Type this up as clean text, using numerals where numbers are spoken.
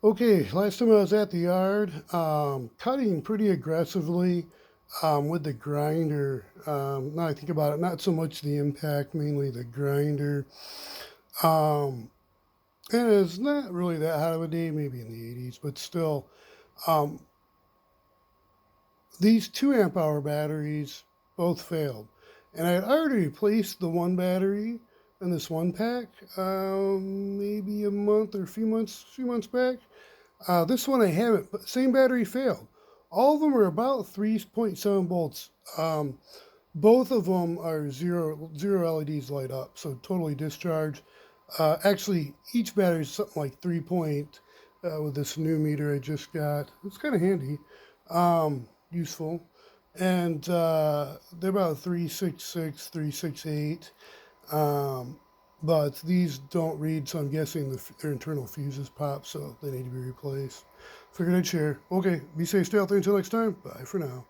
Okay, last time I was at the yard, cutting pretty aggressively with the grinder. Now I think about it, not so much the impact, mainly the grinder. Um, and it's not really that hot of a day, maybe in the 80s, but still. Um, these 2 amp hour batteries both failed. And I had already replaced the one battery in this one pack, maybe a month or a few months back. This one I haven't, but same battery failed. All of them are about 3.7 volts. Both of them are zero LEDs light up, so totally discharged. Actually, each battery is something like 3 point with this new meter I just got. It's kind of handy, useful. And they're about 366, 368. Um, but these don't read, so I'm guessing their internal fuses pop, so they need to be replaced. Figured I'd share. Okay, be safe, stay out there until next time. Bye for now.